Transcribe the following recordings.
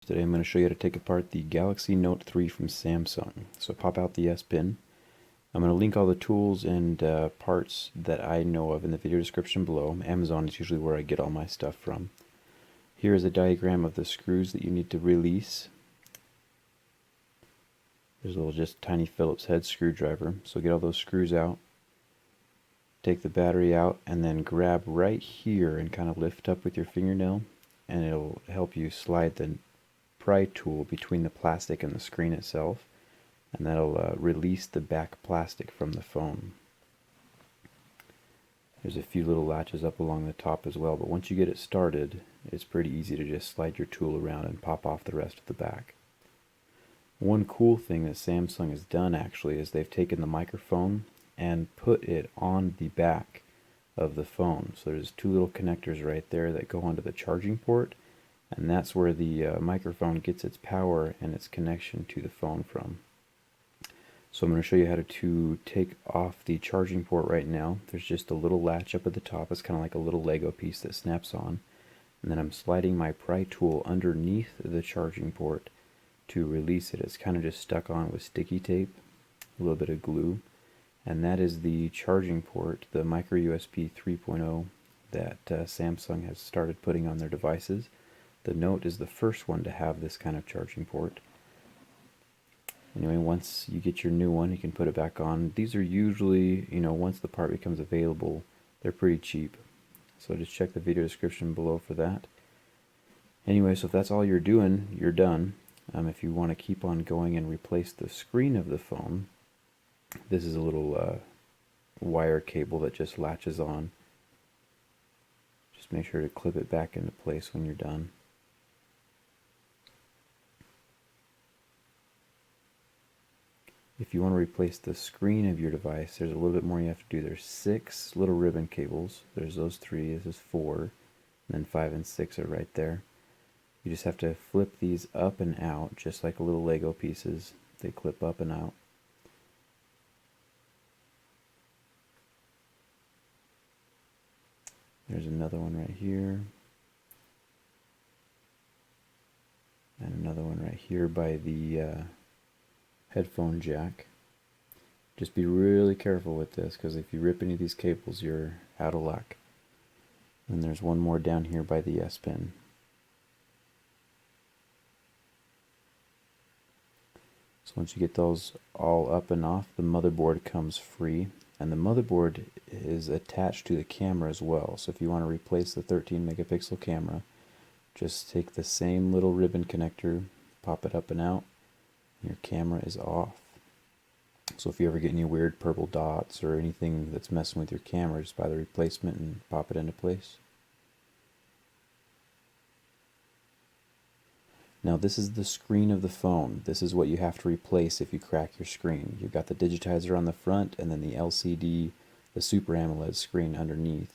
Today I'm going to show you how to take apart the Galaxy Note 3 from Samsung. So pop out the S Pen. I'm going to link all the tools and parts that I know of in the video description below. Amazon is usually where I get all my stuff from. Here is a diagram of the screws that you need to release. There's a little just tiny Phillips head screwdriver. So get all those screws out. Take the battery out and then grab right here and kind of lift up with your fingernail, and it'll help you slide the pry tool between the plastic and the screen itself, and that'll release the back plastic from the phone. There's a few little latches up along the top as well, but once you get it started, it's pretty easy to just slide your tool around and pop off the rest of the back. One cool thing that Samsung has done actually is they've taken the microphone and put it on the back of the phone. So there's two little connectors right there that go onto the charging port, and that's where the microphone gets its power and its connection to the phone from. So I'm going to show you how to take off the charging port right now. There's just a little latch up at the top. It's kind of like a little Lego piece that snaps on. And then I'm sliding my pry tool underneath the charging port to release it. It's kind of just stuck on with sticky tape, a little bit of glue. And that is the charging port, the micro USB 3.0 that Samsung has started putting on their devices. The Note is the first one to have this kind of charging port. Anyway, once you get your new one, you can put it back on. These are usually, once the part becomes available, they're pretty cheap. So just check the video description below for that. Anyway, so if that's all you're doing, you're done. If you want to keep on going and replace the screen of the phone, this is a little wire cable that just latches on. Just make sure to clip it back into place when you're done. If you want to replace the screen of your device, there's a little bit more you have to do. There's 6 little ribbon cables. There's those 3, this is 4, and then 5 and 6 are right there. You just have to flip these up and out, just like little Lego pieces. They clip up and out. There's another one right here. And another one right here by the headphone jack. Just be really careful with this, because if you rip any of these cables, you're out of luck. And there's one more down here by the S Pen. So once you get those all up and off, the motherboard comes free. And the motherboard is attached to the camera as well. So if you want to replace the 13 megapixel camera, just take the same little ribbon connector, pop it up and out, and your camera is off. So if you ever get any weird purple dots or anything that's messing with your camera, just buy the replacement and pop it into place. Now this is the screen of the phone. This is what you have to replace if you crack your screen. You've got the digitizer on the front and then the LCD, the Super AMOLED screen underneath.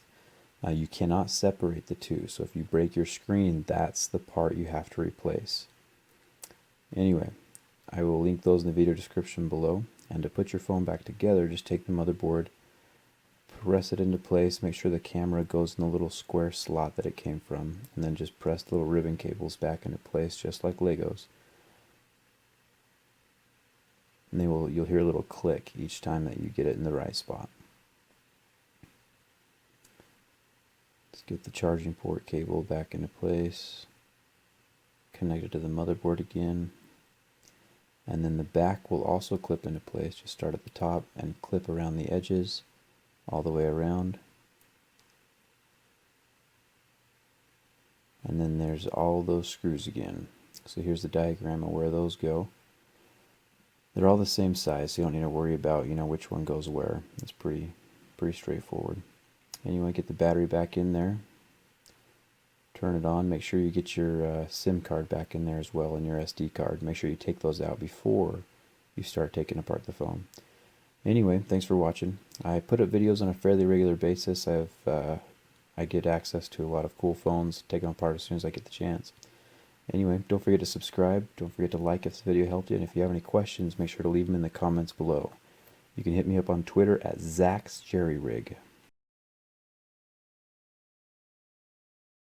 You cannot separate the two, so if you break your screen, that's the part you have to replace. Anyway, I will link those in the video description below. And to put your phone back together, just take the motherboard, press it into place, make sure the camera goes in the little square slot that it came from, and then just press the little ribbon cables back into place just like Legos. And you'll hear a little click each time that you get it in the right spot. Let's get the charging port cable back into place, connect it to the motherboard again, and then the back will also clip into place. Just start at the top and clip around the edges all the way around. And then there's all those screws again. So here's the diagram of where those go. They're all the same size, so you don't need to worry about which one goes where. It's pretty straightforward. Anyway, get the battery back in there. Turn it on. Make sure you get your SIM card back in there as well, and your SD card. Make sure you take those out before you start taking apart the phone. Anyway, thanks for watching. I put up videos on a fairly regular basis. I get access to a lot of cool phones, take them apart as soon as I get the chance. Anyway, don't forget to subscribe. Don't forget to like if this video helped you. And if you have any questions, make sure to leave them in the comments below. You can hit me up on Twitter at ZachsJerryRig.